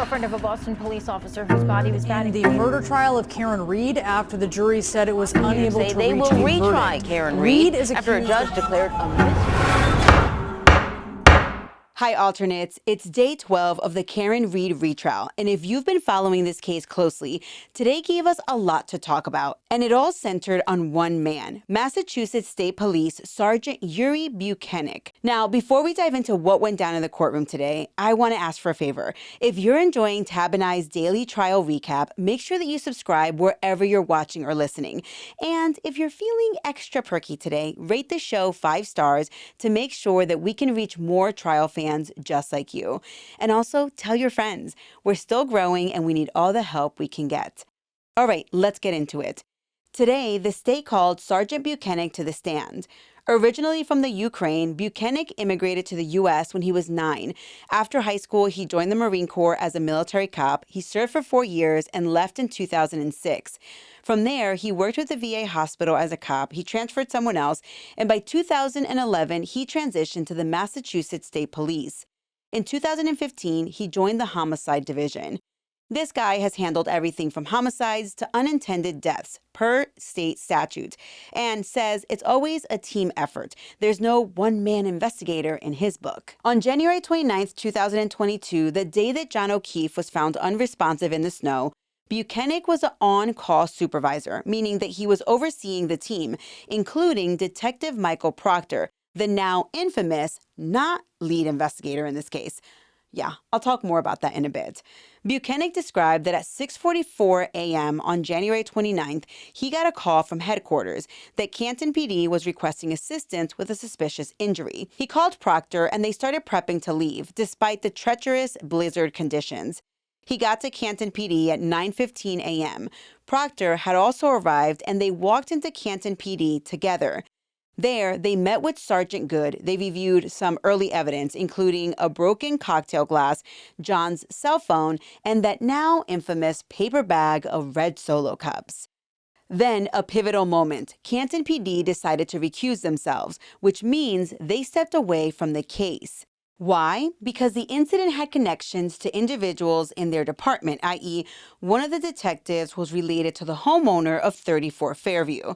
girlfriend of a Boston police officer whose body was found in the murder trial of Karen Reed after the jury said it was unable to they reach will a retry verdict. Karen Reed is after a accused judge of declared a Hi, alternates. It's day 12 of the Karen Reed retrial. And if you've been following this case closely, today gave us a lot to talk about. And it all centered on one man, Massachusetts State Police Sergeant Yuri Buchenik. Now, before we dive into what went down in the courtroom today, I want to ask for a favor. If you're enjoying Tab and I's daily trial recap, make sure that you subscribe wherever you're watching or listening. And if you're feeling extra perky today, rate the show 5 stars to make sure that we can reach more trial fans just like you. And also tell your friends. We're still growing and we need all the help we can get. All right, let's get into it. Today, the state called Sergeant Buchenik to the stand. Originally from the Ukraine, Buchenik immigrated to the U.S. when he was 9. After high school, he joined the Marine Corps as a military cop. He served for 4 years and left in 2006. From there, he worked with the VA hospital as a cop. He transferred someone else, and by 2011, he transitioned to the Massachusetts State Police. In 2015, he joined the Homicide Division. This guy has handled everything from homicides to unintended deaths per state statute and says it's always a team effort. There's no one-man investigator in his book. On January 29th, 2022, the day that John O'Keefe was found unresponsive in the snow, Buchenik was an on-call supervisor, meaning that he was overseeing the team, including Detective Michael Proctor, the now infamous, not lead investigator in this case. Yeah, I'll talk more about that in a bit. Buchenik described that at 6:44 a.m. on January 29th, he got a call from headquarters that Canton PD was requesting assistance with a suspicious injury. He called Proctor and they started prepping to leave, despite the treacherous blizzard conditions. He got to Canton PD at 9:15 a.m. Proctor had also arrived and they walked into Canton PD together. There, they met with Sergeant Good. They reviewed some early evidence, including a broken cocktail glass, John's cell phone, and that now infamous paper bag of red Solo cups. Then, a pivotal moment. Canton PD decided to recuse themselves, which means they stepped away from the case. Why? Because the incident had connections to individuals in their department, i.e., one of the detectives was related to the homeowner of 34 Fairview.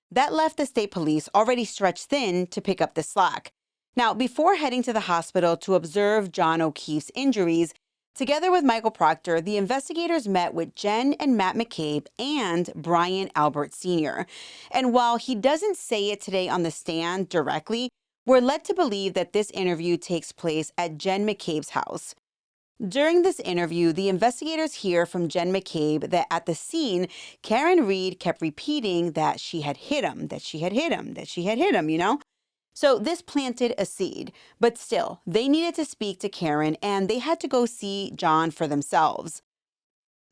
That left the state police already stretched thin to pick up the slack. Now, before heading to the hospital to observe John O'Keefe's injuries, together with Michael Proctor, the investigators met with Jen and Matt McCabe and Brian Albert Sr. And while he doesn't say it today on the stand directly, we're led to believe that this interview takes place at Jen McCabe's house. During this interview, the investigators hear from Jen McCabe that at the scene, Karen Reed kept repeating that she had hit him, that she had hit him, that she had hit him, you know? So this planted a seed. But still, they needed to speak to Karen and they had to go see John for themselves.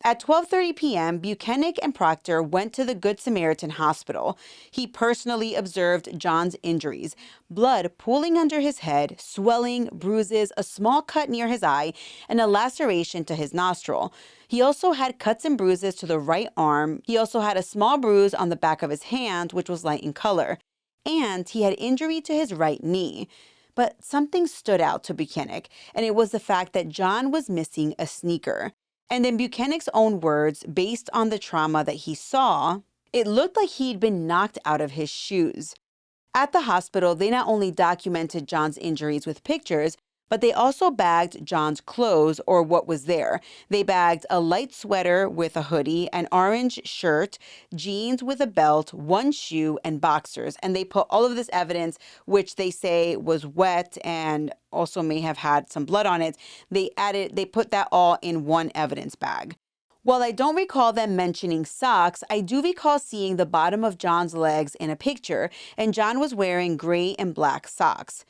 At 12:30 p.m., Buchenik and Proctor went to the Good Samaritan Hospital. He personally observed John's injuries: blood pooling under his head, swelling, bruises, a small cut near his eye, and a laceration to his nostril. He also had cuts and bruises to the right arm. He also had a small bruise on the back of his hand, which was light in color. And he had injury to his right knee. But something stood out to Buchenik, and it was the fact that John was missing a sneaker. And in Buchenik's own words, based on the trauma that he saw, it looked like he'd been knocked out of his shoes. At the hospital, they not only documented John's injuries with pictures, but they also bagged John's clothes, or what was there. They bagged a light sweater with a hoodie, an orange shirt, jeans with a belt, one shoe, and boxers. And they put all of this evidence, which they say was wet and also may have had some blood on it. They put that all in one evidence bag. While I don't recall them mentioning socks, I do recall seeing the bottom of John's legs in a picture, and John was wearing gray and black socks.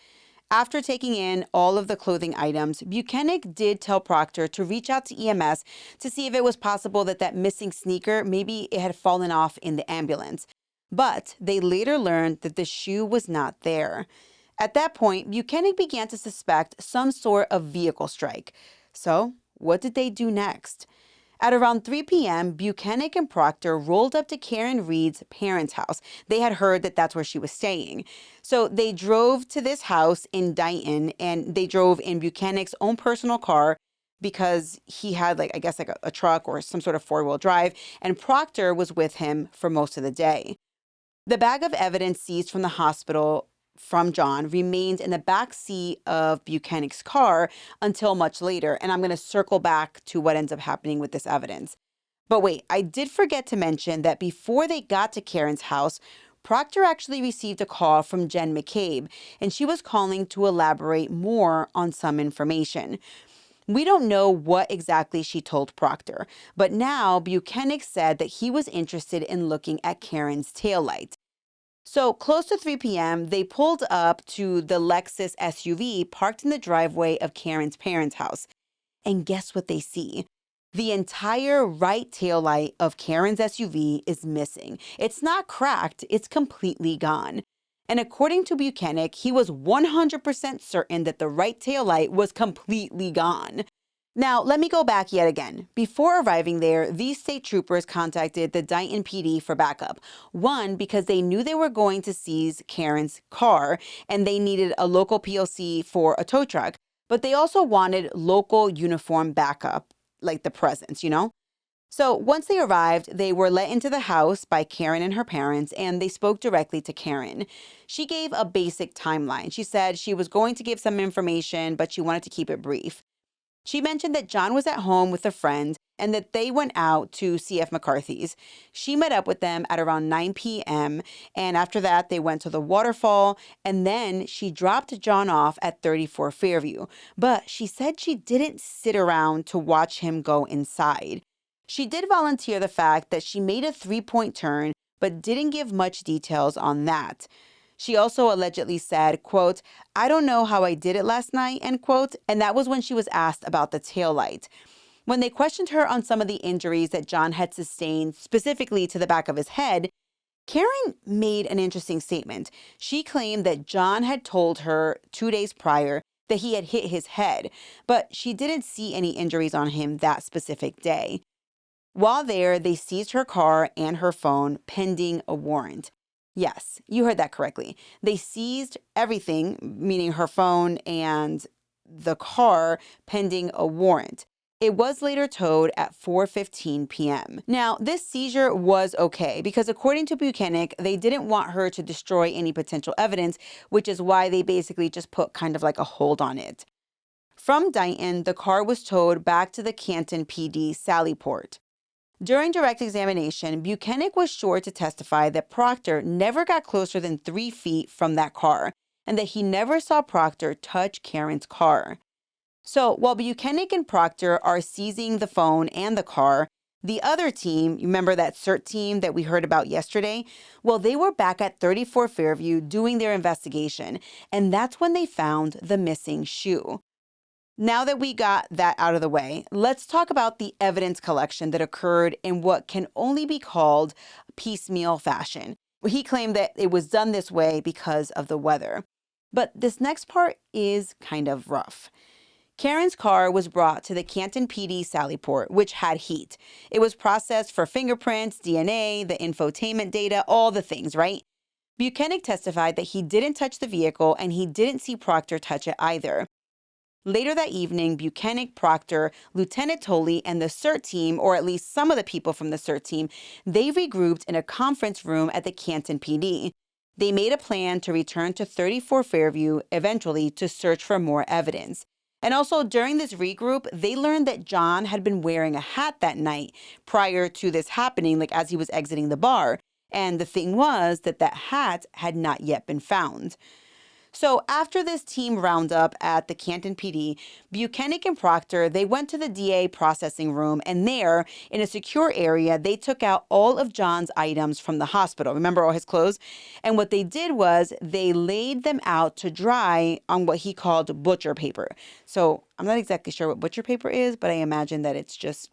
After taking in all of the clothing items, Buchenik did tell Proctor to reach out to EMS to see if it was possible that that missing sneaker, maybe it had fallen off in the ambulance. But they later learned that the shoe was not there. At that point, Buchenik began to suspect some sort of vehicle strike. So, what did they do next? At around 3 p.m., Buchenik and Proctor rolled up to Karen Reed's parents' house. They had heard that that's where she was staying. So they drove to this house in Dayton, and they drove in Buchenik's own personal car. because he had I guess a truck or some sort of four-wheel drive, and Proctor was with him for most of the day. The bag of evidence seized from the hospital from John remained in the back seat of Buchenik's car until much later, and I'm going to circle back to what ends up happening with this evidence. But wait, I did forget to mention that before they got to Karen's house, Proctor actually received a call from Jen McCabe, and she was calling to elaborate more on some information. We don't know what exactly she told Proctor, but now Buchenik said that he was interested in looking at Karen's taillight. So close to 3 p.m., they pulled up to the Lexus SUV parked in the driveway of Karen's parents' house. And guess what they see? The entire right taillight of Karen's SUV is missing. It's not cracked, it's completely gone. And according to Buchenik, he was 100% certain that the right taillight was completely gone. Now, let me go back yet again. Before arriving there, these state troopers contacted the Canton PD for backup. One, because they knew they were going to seize Karen's car, and they needed a local POC for a tow truck. But they also wanted local uniform backup, like the presence, So once they arrived, they were let into the house by Karen and her parents, and they spoke directly to Karen. She gave a basic timeline. She said she was going to give some information, but she wanted to keep it brief. She mentioned that John was at home with a friend and that they went out to CF McCarthy's. She met up with them at around 9 p.m. and after that they went to the waterfall, and then she dropped John off at 34 Fairview. But she said she didn't sit around to watch him go inside. She did volunteer the fact that she made a 3-point turn, but didn't give much details on that. She also allegedly said, quote, "I don't know how I did it last night," end quote, and that was when she was asked about the taillight. When they questioned her on some of the injuries that John had sustained, specifically to the back of his head, Karen made an interesting statement. She claimed that John had told her 2 days prior that he had hit his head, but she didn't see any injuries on him that specific day. While there, they seized her car and her phone pending a warrant. Yes, you heard that correctly. They seized everything, meaning her phone and the car, pending a warrant. It was later towed at 4:15 p.m. Now, this seizure was okay because according to Buchenik, they didn't want her to destroy any potential evidence, which is why they basically just put kind of like a hold on it. From Dighton, the car was towed back to the Canton PD Sallyport. During direct examination, Buchenik was sure to testify that Proctor never got closer than 3 feet from that car and that he never saw Proctor touch Karen's car. So while Buchenik and Proctor are seizing the phone and the car, the other team, remember that CERT team that we heard about yesterday? Well, they were back at 34 Fairview doing their investigation, and that's when they found the missing shoe. Now that we got that out of the way, let's talk about the evidence collection that occurred in what can only be called piecemeal fashion. He claimed that it was done this way because of the weather. But this next part is kind of rough. Karen's car was brought to the Canton PD Sallyport, which had heat. It was processed for fingerprints, DNA, the infotainment data, all the things, right? Buchenik testified that he didn't touch the vehicle and he didn't see Proctor touch it either. Later that evening, Buchenik, Proctor, Lieutenant Tolley, and the CERT team, or at least some of the people from the CERT team, they regrouped in a conference room at the Canton PD. They made a plan to return to 34 Fairview eventually to search for more evidence. And also during this regroup, they learned that John had been wearing a hat that night prior to this happening, like as he was exiting the bar. And the thing was that that hat had not yet been found. So after this team roundup at the Canton PD, Buchenik and Proctor, they went to the DA processing room, and there, in a secure area, they took out all of John's items from the hospital. Remember all his clothes? And what they did was they laid them out to dry on what he called butcher paper. So I'm not exactly sure what butcher paper is, but I imagine that it's just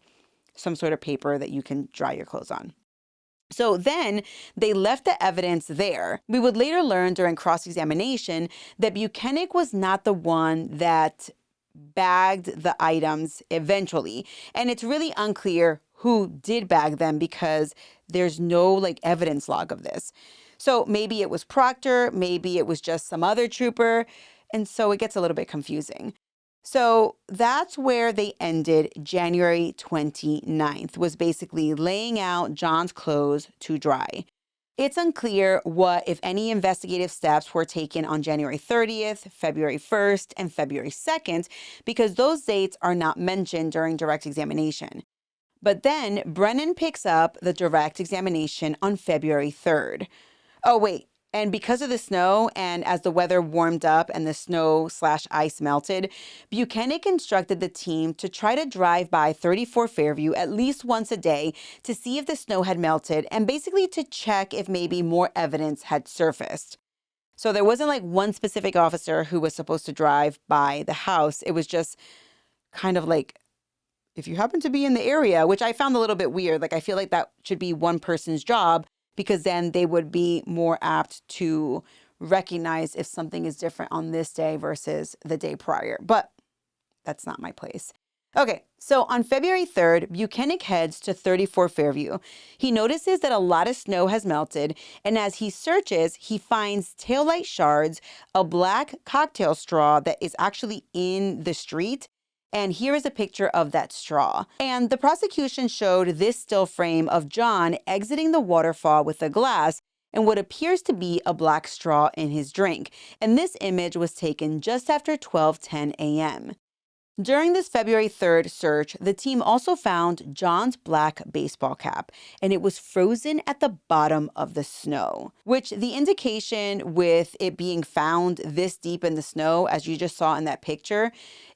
some sort of paper that you can dry your clothes on. So then they left the evidence there. We would later learn during cross-examination that Buchenik was not the one that bagged the items eventually. And it's really unclear who did bag them because there's no evidence log of this. So maybe it was Proctor, maybe it was just some other trooper. And so it gets a little bit confusing. So that's where they ended January 29th, was basically laying out John's clothes to dry. It's unclear what, if any, investigative steps were taken on January 30th, February 1st, and February 2nd, because those dates are not mentioned during direct examination. But then Brennan picks up the direct examination on February 3rd. Oh, wait. And because of the snow, and as the weather warmed up and the snow/ice melted, Buchenik instructed the team to try to drive by 34 Fairview at least once a day to see if the snow had melted and basically to check if maybe more evidence had surfaced. So there wasn't like one specific officer who was supposed to drive by the house. It was just kind of like, if you happen to be in the area, which I found a little bit weird. Like, I feel like that should be one person's job, because then they would be more apt to recognize if something is different on this day versus the day prior. But that's not my place. Okay, so on February 3rd, Buchenik heads to 34 Fairview. He notices that a lot of snow has melted, and as he searches, he finds taillight shards, a black cocktail straw that is actually in the street. And here is a picture of that straw. And the prosecution showed this still frame of John exiting the waterfall with a glass and what appears to be a black straw in his drink. And this image was taken just after 12:10 a.m. During this February 3rd search, the team also found John's black baseball cap, and it was frozen at the bottom of the snow, which the indication with it being found this deep in the snow, as you just saw in that picture,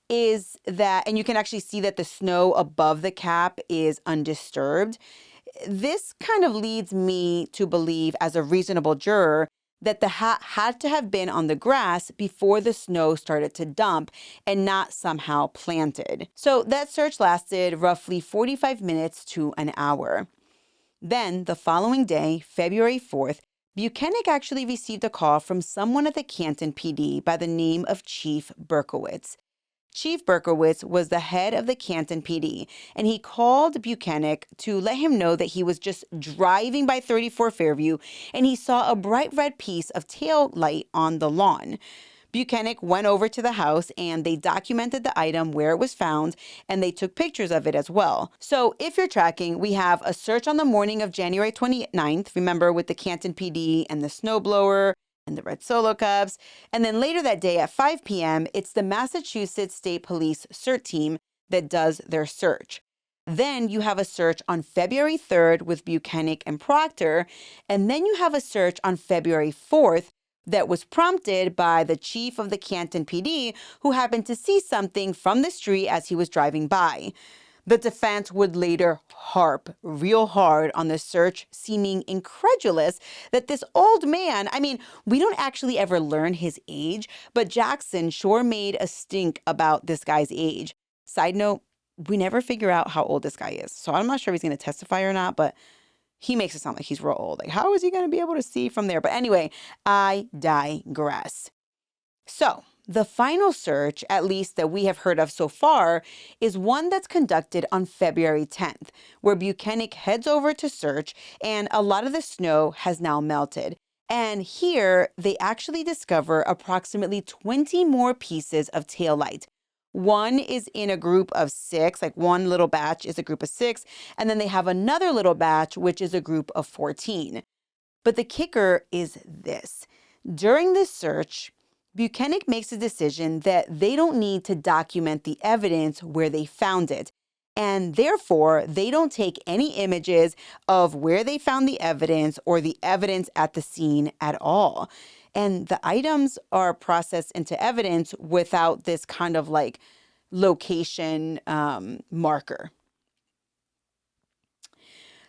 is that, and you can actually see that the snow above the cap is undisturbed. This kind of leads me to believe, as a reasonable juror, that the hat had to have been on the grass before the snow started to dump and not somehow planted. So that search lasted roughly 45 minutes to an hour. Then the following day, February 4th, Buchenik actually received a call from someone at the Canton PD by the name of Chief Berkowitz. Chief Berkowitz was the head of the Canton PD, and he called Buchenik to let him know that he was just driving by 34 Fairview and he saw a bright red piece of tail light on the lawn. Buchenik went over to the house and they documented the item where it was found, and they took pictures of it as well. So if you're tracking, we have a search on the morning of January 29th, remember, with the Canton PD and the snowblower and the red solo cups. And then later that day at 5 p.m., it's the Massachusetts State Police CERT team that does their search. Then you have a search on February 3rd with Buchenik and Proctor. And then you have a search on February 4th that was prompted by the chief of the Canton PD, who happened to see something from the street as he was driving by. The defense would later harp real hard on the search, seeming incredulous that this old man, I mean, we don't actually ever learn his age, but Jackson sure made a stink about this guy's age. Side note, we never figure out how old this guy is. So I'm not sure if he's going to testify or not, but he makes it sound like he's real old. Like, how is he going to be able to see from there? But anyway, I digress. So the final search, at least that we have heard of so far, is one that's conducted on February 10th, where Buchenik heads over to search, and a lot of the snow has now melted. And here, they actually discover approximately 20 more pieces of taillight. One is in a group of 6, like one little batch is a group of 6, and then they have another little batch, which is a group of 14. But the kicker is this. During this search, Buchenik makes a decision that they don't need to document the evidence where they found it, and therefore they don't take any images of where they found the evidence or the evidence at the scene at all. And the items are processed into evidence without this kind of like location marker.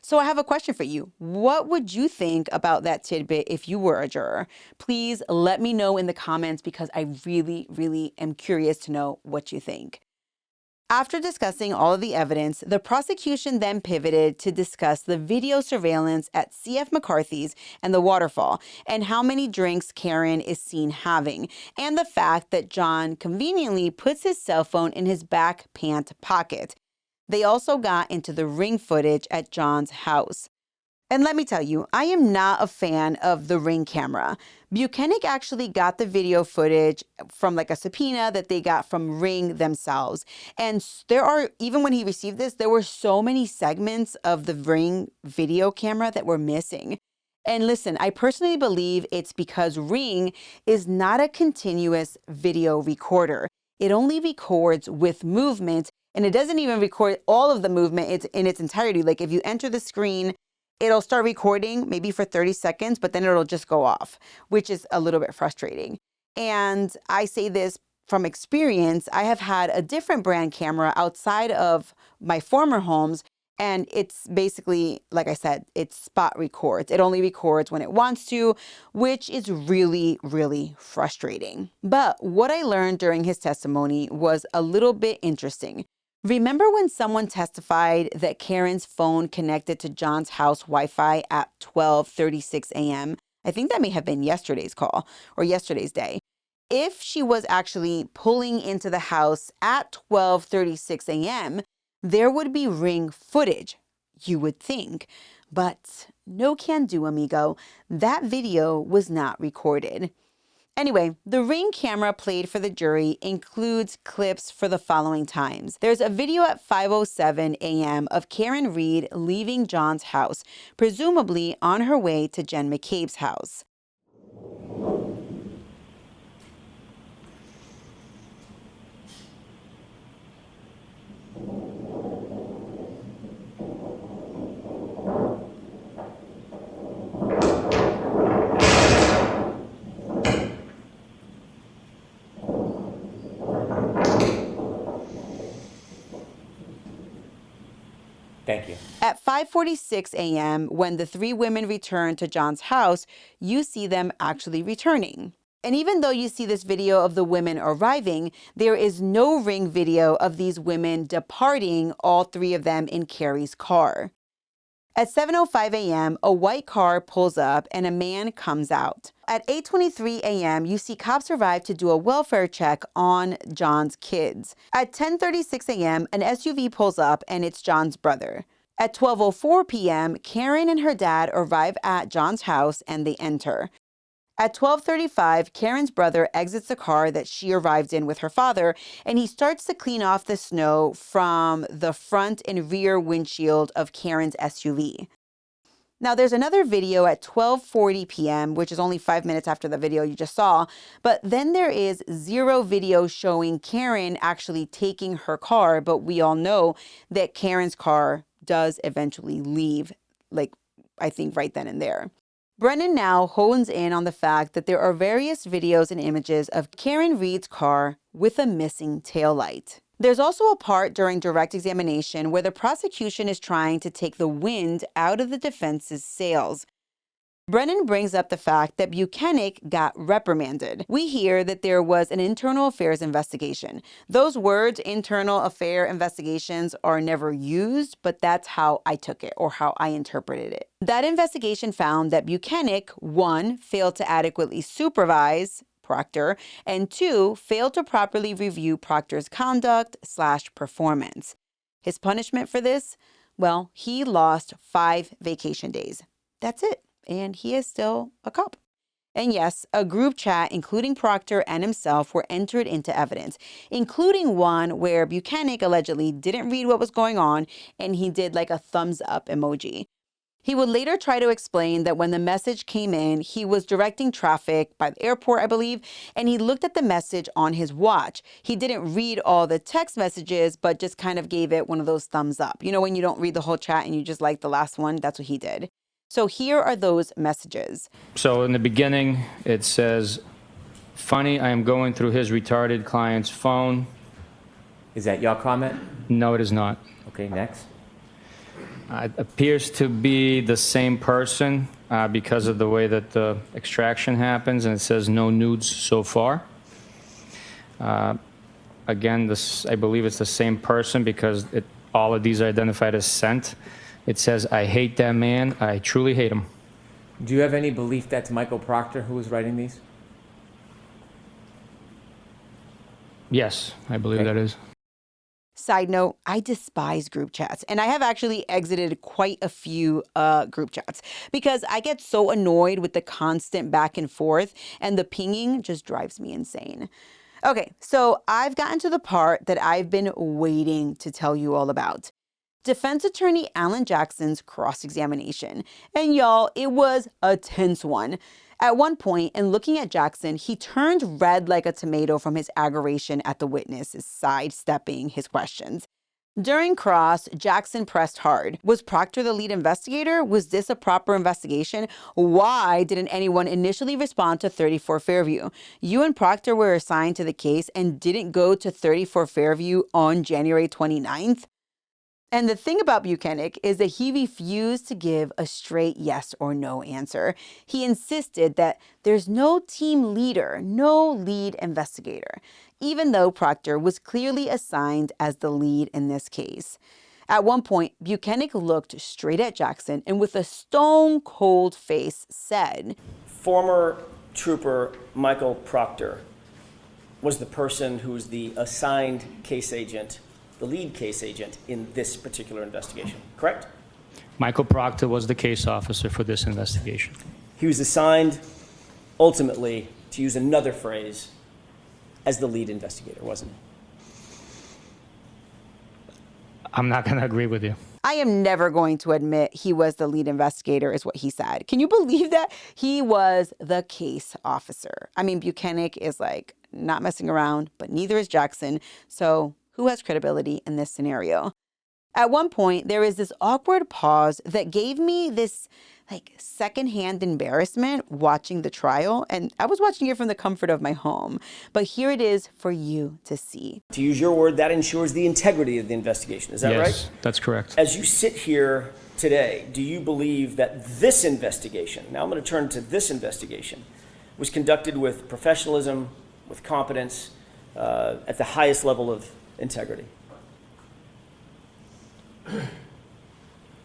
So I have a question for you. What would you think about that tidbit if you were a juror? Please let me know in the comments, because I really, really am curious to know what you think. After discussing all of the evidence, the prosecution then pivoted to discuss the video surveillance at C.F. McCarthy's and the waterfall, and how many drinks Karen is seen having, and the fact that John conveniently puts his cell phone in his back pant pocket. They also got into the ring footage at John's house. And let me tell you, I am not a fan of the Ring camera. Buchenik actually got the video footage from like a subpoena that they got from Ring themselves. And there are, even when he received this, there were so many segments of the Ring video camera that were missing. And listen, I personally believe it's because Ring is not a continuous video recorder. It only records with movement, and it doesn't even record all of the movement in its entirety. Like if you enter the screen, it'll start recording maybe for 30 seconds, but then it'll just go off, which is a little bit frustrating. And I say this from experience. I have had a different brand camera outside of my former homes, and it's basically, like I said, it spot records. It only records when it wants to, which is really, really frustrating. But what I learned during his testimony was a little bit interesting. Remember when someone testified that Karen's phone connected to John's house Wi-Fi at 12:36 a.m.? I think that may have been yesterday's call or yesterday's day. If she was actually pulling into the house at 12:36 a.m., there would be Ring footage, you would think. But no can do, amigo. That video was not recorded. Anyway, the Ring camera played for the jury includes clips for the following times. There's a video at 5:07 a.m. of Karen Reed leaving John's house, presumably on her way to Jen McCabe's house. Thank you. At 5:46 a.m., when the three women return to John's house, you see them actually returning. And even though you see this video of the women arriving, there is no Ring video of these women departing, all three of them in Carrie's car. At 7:05 a.m., a white car pulls up and a man comes out. At 8:23 a.m., you see cops arrive to do a welfare check on John's kids. At 10:36 a.m., an SUV pulls up and it's John's brother. At 12:04 p.m., Karen and her dad arrive at John's house and they enter. At 12:35, Karen's brother exits the car that she arrived in with her father, and he starts to clean off the snow from the front and rear windshield of Karen's SUV. Now, there's another video at 12:40 p.m., which is only 5 minutes after the video you just saw, but then there is zero video showing Karen actually taking her car, but we all know that Karen's car does eventually leave, like, I think right then and there. Brennan now hones in on the fact that there are various videos and images of Karen Reed's car with a missing taillight. There's also a part during direct examination where the prosecution is trying to take the wind out of the defense's sails. Brennan brings up the fact that Buchenik got reprimanded. We hear that there was an internal affairs investigation. Those words, internal affair investigations, are never used, but that's how I took it or how I interpreted it. That investigation found that Buchenik, 1, failed to adequately supervise Proctor, and 2, failed to properly review Proctor's conduct/performance. His punishment for this? Well, he lost 5 vacation days. That's it. And he is still a cop. And yes, a group chat, including Proctor and himself, were entered into evidence, including one where Buchenik allegedly didn't read what was going on, and he did like a thumbs up emoji. He would later try to explain that when the message came in, he was directing traffic by the airport, I believe, and he looked at the message on his watch. He didn't read all the text messages, but just kind of gave it one of those thumbs up. You know, when you don't read the whole chat and you just like the last one, that's what he did. So here are those messages. So in the beginning, it says, "Funny, I am going through his retarded client's phone." Is that your comment? No, it is not. Okay, next. It appears to be the same person because of the way that the extraction happens, and it says no nudes so far. Again, I believe it's the same person because all of these are identified as sent. It says, "I hate that man. I truly hate him." Do you have any belief that's Michael Proctor who was writing these? Yes, I believe Okay. that is. Side note, I despise group chats, and I have actually exited quite a few group chats because I get so annoyed with the constant back and forth, and the pinging just drives me insane. Okay, so I've gotten to the part that I've been waiting to tell you all about. Defense attorney Alan Jackson's cross-examination. And y'all, it was a tense one. At one point, in looking at Jackson, he turned red like a tomato from his aggravation at the witnesses sidestepping his questions. During cross, Jackson pressed hard. Was Proctor the lead investigator? Was this a proper investigation? Why didn't anyone initially respond to 34 Fairview? You and Proctor were assigned to the case and didn't go to 34 Fairview on January 29th? And the thing about Buchenik is that he refused to give a straight yes or no answer. He insisted that there's no team leader, no lead investigator, even though Proctor was clearly assigned as the lead in this case. At one point, Buchenik looked straight at Jackson and with a stone-cold face said, Former Trooper Michael Proctor was the person who's the assigned case agent, the lead case agent in this particular investigation, correct? Michael Proctor was the case officer for this investigation. He was assigned, ultimately, to use another phrase, as the lead investigator, wasn't he? I'm not going to agree with you. I am never going to admit he was the lead investigator, is what he said. Can you believe that? He was the case officer. I mean, Buchenik is like not messing around, but neither is Jackson. So who has credibility in this scenario? At one point, there is this awkward pause that gave me this secondhand embarrassment watching the trial. And I was watching it from the comfort of my home. But here it is for you to see. To use your word, that ensures the integrity of the investigation. Is that right? Yes, that's correct. As you sit here today, do you believe that this investigation, now I'm going to turn to this investigation, was conducted with professionalism, with competence, at the highest level of integrity?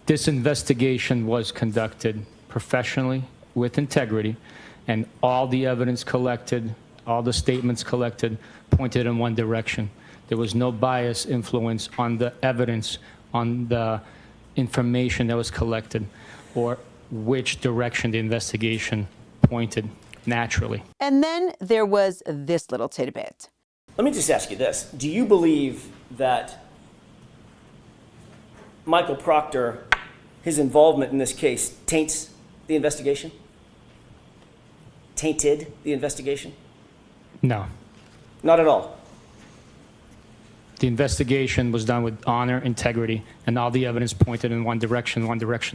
This investigation was conducted professionally, with integrity, and all the evidence collected, all the statements collected, pointed in one direction. There was no bias influence on the evidence, on the information that was collected, or which direction the investigation pointed naturally. And then there was this little tidbit. Let me just ask you this. Do you believe that Michael Proctor, his involvement in this case, taints the investigation? Tainted the investigation? No. Not at all. The investigation was done with honor, integrity, and all the evidence pointed in one direction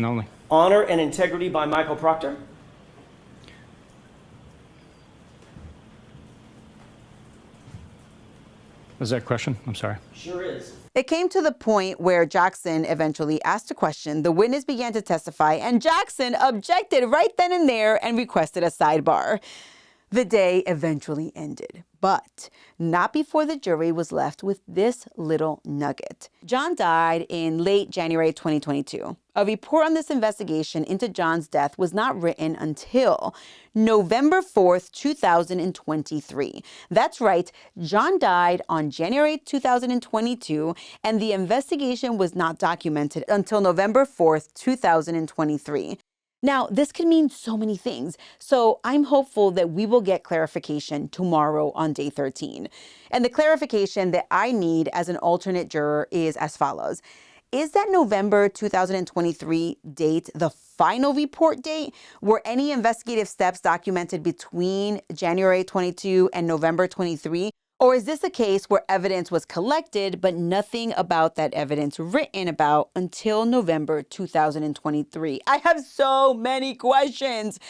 only. Honor and integrity by Michael Proctor? Was that a question? I'm sorry. Sure is. It came to the point where Jackson eventually asked a question, the witness began to testify, and Jackson objected right then and there and requested a sidebar. The day eventually ended, but not before the jury was left with this little nugget. John died in late January 2022. A report on this investigation into John's death was not written until November 4th, 2023. That's right, John died on January 2022, and the investigation was not documented until November 4th, 2023. Now, this could mean so many things, so I'm hopeful that we will get clarification tomorrow on day 13. And the clarification that I need as an alternate juror is as follows. Is that November 2023 date the final report date? Were any investigative steps documented between January 22 and November 23? Or is this a case where evidence was collected, but nothing about that evidence written about until November 2023? I have so many questions.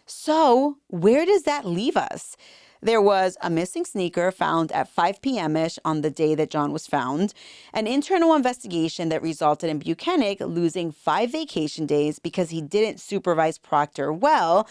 So where does that leave us? There was a missing sneaker found at 5 p.m.-ish on the day that John was found, an internal investigation that resulted in Buchenik losing 5 vacation days because he didn't supervise Proctor well.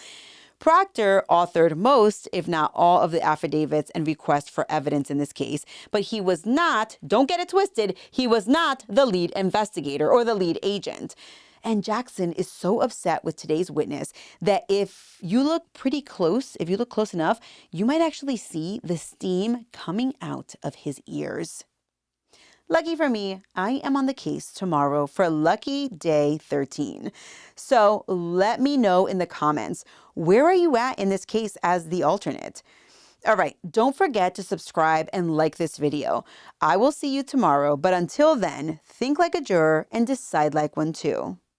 Proctor authored most, if not all, of the affidavits and requests for evidence in this case, but he was not, don't get it twisted, he was not the lead investigator or the lead agent. And Jackson is so upset with today's witness that if you look pretty close, if you look close enough, you might actually see the steam coming out of his ears. Lucky for me, I am on the case tomorrow for lucky day 13. So let me know in the comments, where are you at in this case as the alternate? All right, don't forget to subscribe and like this video. I will see you tomorrow, but until then, think like a juror and decide like one too.